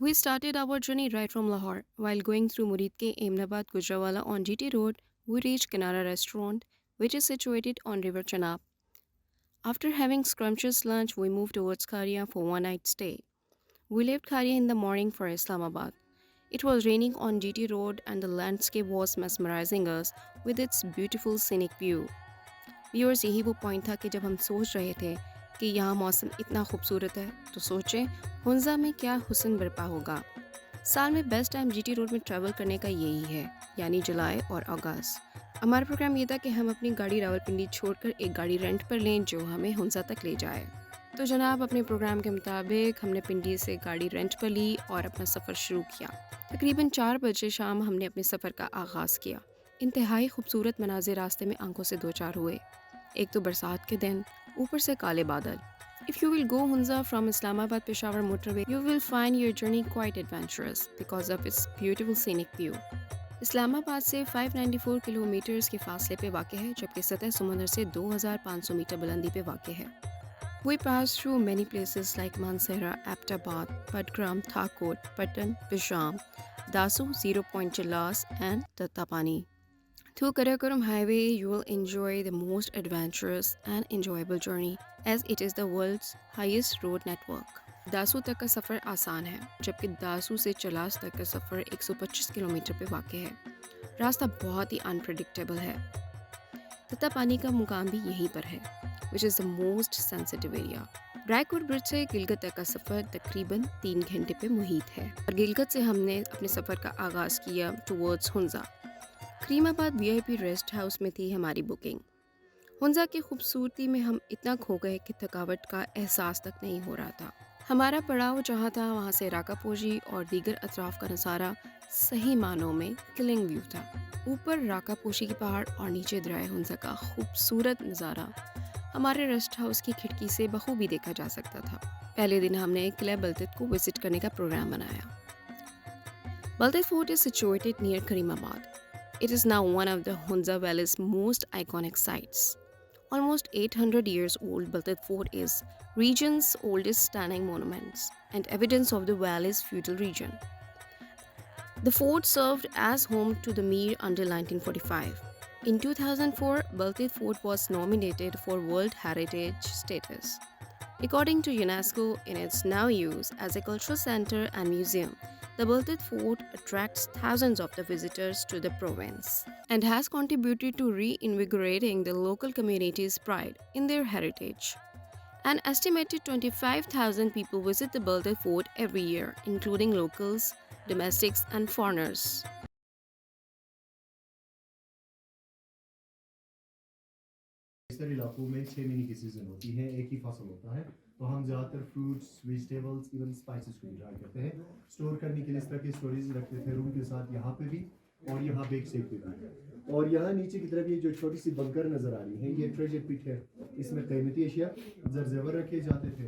We started our journey right from Lahore. While going through Murid ke Ahmedabad Gujranwala on GT Road, we reached Kanara Restaurant, which is situated on River Chenab. After having scrumptious lunch, we moved towards Kharia for one night stay. We left Kharia in the morning for Islamabad. It was raining on GT Road and the landscape was mesmerizing us with its beautiful scenic view. Viewers यही वो point था कि जब हम सोच रहे थे कि यहाँ मौसम इतना खूबसूरत है तो सोचें हुंजा में क्या हुस्न बरपा होगा। साल में बेस्ट टाइम जीटी रोड में ट्रैवल करने का यही है, यानी जुलाई और अगस्त। हमारा प्रोग्राम ये था कि हम अपनी गाड़ी रावलपिंडी छोड़कर एक गाड़ी रेंट पर लें जो हमें हुंजा तक ले जाए। तो जनाब अपने प्रोग्राम के मुताबिक हमने पिंडी से गाड़ी रेंट पर ली और अपना सफ़र शुरू किया। तकरीबन 4 बजे शाम हमने अपने सफ़र का आगाज़ किया। इंतहाई खूबसूरत मनाजिर रास्ते में आंखों से दो चार हुए। एक तो बरसात के दिन, ऊपर से काले बादल। If you will go Hunza from Islamabad Peshawar motorway, you will find your journey quite adventurous because of its beautiful scenic view. Islamabad से 594 किलोमीटर्स के फासले पे वाक़ है, जबकि सतह समुंदर से 2500 मीटर बुलंदी पे वाक़ है। We passed through many places like Mansehra, Aptabad, Padgram, Thakot, Patan, Bisham, Dasu, Zero Point Jalas and Tattapani. Through Karakoram Highway, you will enjoy the most adventurous and enjoyable journey as it is the world's highest road network. Dasu तक का सफ़र आसान है, जबकि दासू से चलास तक का सफ़र 125 kilometre पे वाक़ है। रास्ता बहुत ही अनप्रेडिक्टेबल है। तत्तापानी का मुकाम भी यहीं पर है, which is the most sensitive area. Raikot bridge से गिलगत तक का सफ़र तकरीबन 3 घंटे पे मुहित है और गिलगत से हमने अपने सफ़र का आगाज़ किया towards Hunza. Karimabad VIP rest house में थी हमारी बुकिंग। हुंजा की खूबसूरती में हम इतना खो गए कि थकावट का एहसास तक नहीं हो रहा था। हमारा पड़ाव जहाँ था वहाँ से राकापोशी और दीगर अतराफ का नज़ारा सही मानों में किलिंग व्यू था। ऊपर राकापोशी की पहाड़ और नीचे दरिया हुंजा का खूबसूरत नज़ारा हमारे रेस्ट हाउस की खिड़की से बखूबी देखा जा सकता था। पहले दिन हमने किला बलतत को विजिट करने का प्रोग्राम बनाया। Baltit fort is situated near Karimabad. It is now one of the Hunza Valley's most iconic sites. Almost 800 years old, Baltat Fort is region's oldest standing monuments and evidence of the valley's feudal region. The fort served as home to the Mir until 1945. In 2004, Baltat Fort was nominated for World Heritage status. According to UNESCO, in its now use as a cultural center and museum, the Baltat Fort attracts thousands of the visitors to the province and has contributed to reinvigorating the local community's pride in their heritage. An estimated 25,000 people visit the Baltat Fort every year, including locals, domestics, and foreigners. अक्सर इलाकों में 6 महीने की season होती है, एक ही फसल होता है, तो हम ज़्यादातर फ्रूट्स, वेजिटेबल्स, इवन स्पाइसेस को ड्राई करते हैं। स्टोर करने के लिए इस तरह के स्टोरेज रखते थे रूम के साथ, यहाँ पे भी और यहाँ पे एक सेफ भी है। और यहाँ नीचे की तरफ ये जो छोटी सी बंकर नज़र आ रही है, ये ट्रेजर पिट है, इसमें कीमती अशिया ज़र-ज़ेवर रखे जाते थे।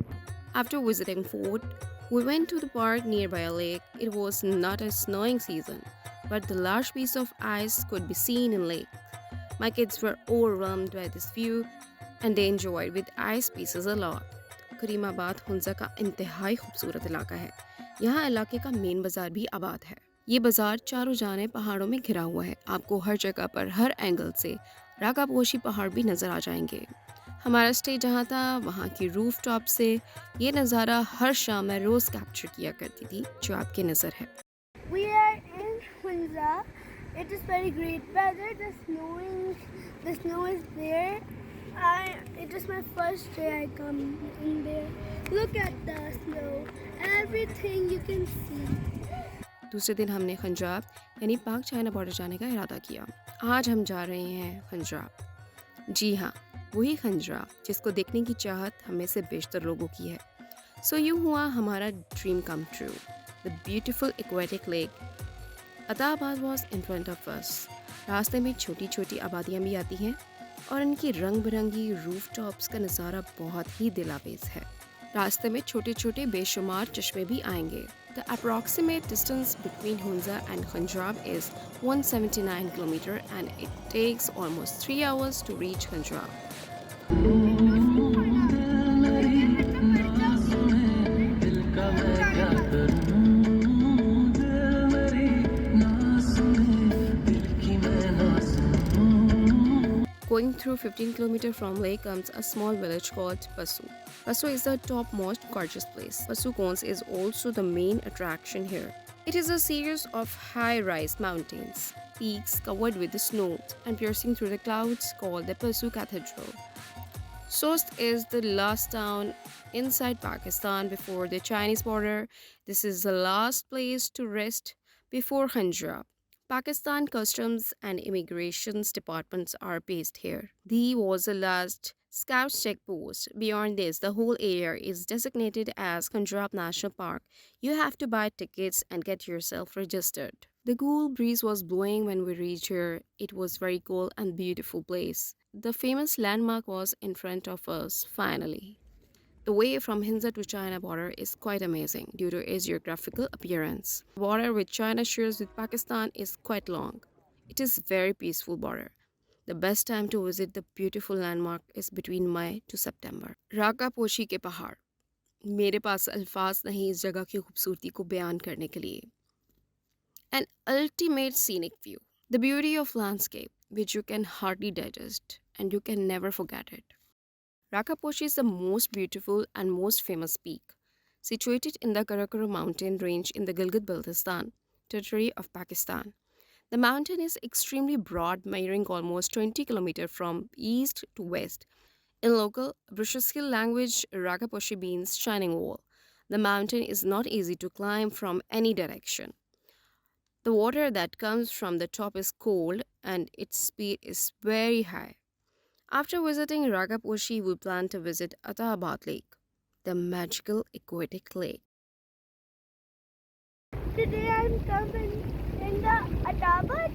After visiting fort, we went to the park nearby a lake. It was not a snowing season, but the large piece of ice could be seen in lake. My kids were overwhelmed by this view and they enjoyed with ice pieces a lot. Karimabad Hunza का इंतहाई खूबसूरत इलाका है। यहाँ इलाके का main बाज़ार भी आबाद है। ये बाज़ार चारों जाने पहाड़ों में घिरा हुआ है। आपको हर जगह पर हर एंगल से राकापोशी पहाड़ भी नज़र आ जाएंगे। हमारा स्टे जहाँ था वहाँ की रूफ टॉप से ये नज़ारा हर शाम मैं रोज़ कैप्चर किया करती थी जो आपकी नज़र है। We are in Hunza. It is very great weather. The snow is there. It is my first day I come in there. Look at the snow. Everything you can see. दूसरे दिन हमने खंजाब यानी पाक चाइना बॉर्डर जाने का इरादा किया। आज हम जा रहे हैं खंजाब। जी हाँ, वही खंजाब जिसको देखने की चाहत हमें से बेशतर लोगों की है। सो यूँ हुआ हमारा dream come true. The beautiful aquatic lake Attabad was in front of us. रास्ते में छोटी छोटी आबादियाँ भी आती हैं और इनकी रंग बिरंगी रूफ टॉप्स का नज़ारा बहुत ही दिलावेज है। रास्ते में छोटे छोटे बेशुमार चश्मे भी आएंगे। The approximate distance between Hunza and Khunjerab is 179 kilometre and it takes almost 3 hours to reach Khunjerab. दिल का मैं क्या करूं Going through 15-kilometer from lake comes a small village called Pasu. Pasu is the topmost gorgeous place. Pasu Cones is also the main attraction here. It is a series of high-rise mountains, peaks covered with the snow and piercing through the clouds called the Pasu Cathedral. Sost is the last town inside Pakistan before the Chinese border. This is the last place to rest before Hanjra. Pakistan Customs and Immigrations departments are based here. The was the last Scouts checkpost. Beyond this, the whole area is designated as Kanjrab National Park. You have to buy tickets and get yourself registered. The cool breeze was blowing when we reached here. It was very cool and beautiful place. The famous landmark was in front of us finally. The way from Hinza to China border is quite amazing due to its geographical appearance. The border which China shares with Pakistan is quite long. It is very peaceful border. The best time to visit the beautiful landmark is between May to September. राका पोशी के पहाड़ मेरे पास अल्फाज नहीं इस जगह की खूबसूरती को बयान करने के लिए. An ultimate scenic view. The beauty of landscape which you can hardly digest and you can never forget it. Raka Poshi is the most beautiful and most famous peak, situated in the Karakoram mountain range in the Gilgit-Baltistan territory of Pakistan. The mountain is extremely broad, measuring almost 20 kilometers from east to west. In local Brushskill language, Raka Poshi means shining wall. The mountain is not easy to climb from any direction. The water that comes from the top is cold and its speed is very high. After visiting Ragaposhi, we plan to visit Atahabad Lake, the magical aquatic lake. Today I'm coming in the Atabat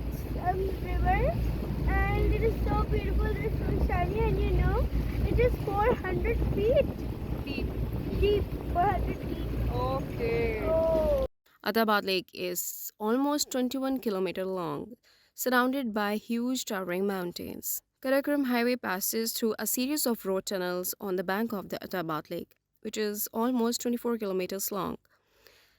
river, and it is so beautiful, it is so shiny, and you know, it is 400 feet deep, 400 feet. Okay. Oh. Atahabad Lake is almost 21 kilometers long, surrounded by huge towering mountains. Karakoram Highway passes through a series of road tunnels on the bank of the Atahabad Lake, which is almost 24 kilometers long.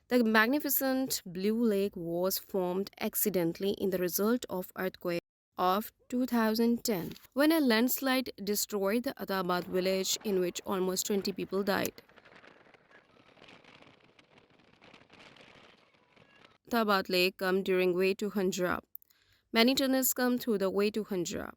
The magnificent blue lake was formed accidentally in the result of earthquake of 2010 when a landslide destroyed the Atahabad village in which almost 20 people died. Atahabad Lake come during way to Hanjra. Many tunnels come through the way to Hanjra.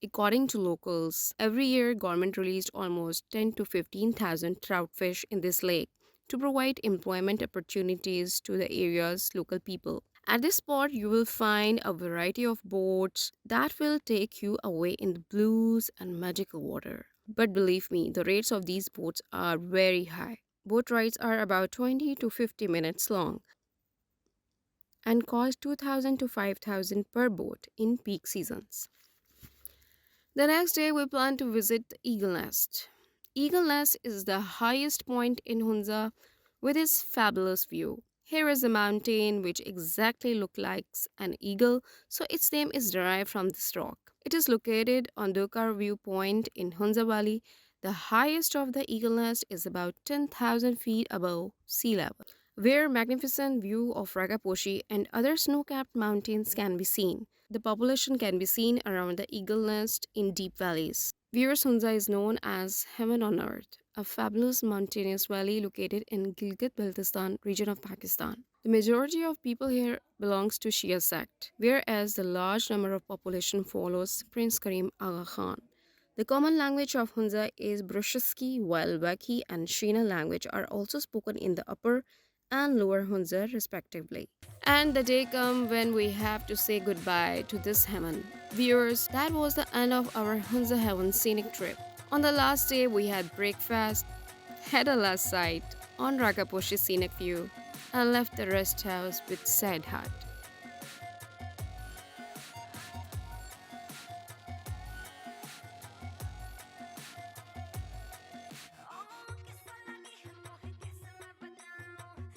According to locals, every year government released almost 10 to 15,000 trout fish in this lake to provide employment opportunities to the area's local people. At this spot, you will find a variety of boats that will take you away in the blues and magical water. But believe me, the rates of these boats are very high. Boat rides are about 20 to 50 minutes long and cost 2,000 to 5,000 per boat in peak seasons. The next day, we plan to visit the Eagle Nest. Eagle Nest is the highest point in Hunza with its fabulous view. Here is a mountain which exactly looks like an eagle, so its name is derived from this rock. It is located on Dokar viewpoint in Hunza Valley. The highest of the Eagle Nest is about 10,000 feet above sea level, where magnificent view of Ragaposhi and other snow-capped mountains can be seen. The population can be seen around the Eagle Nest in deep valleys. Viewers, Hunza is known as heaven on earth, a fabulous mountainous valley located in Gilgit-Baltistan region of Pakistan. The majority of people here belongs to Shia sect, whereas the large number of population follows Prince Karim Aga Khan. The common language of Hunza is Brushski, while Wakhi and Shina language are also spoken in the upper and lower Hunza respectively. And the day comes when we have to say goodbye to this heaven. Viewers, that was the end of our Hunza Heaven scenic trip. On the last day, we had breakfast, had a last sight on Ragaposhi scenic view, and left the rest house with sad heart.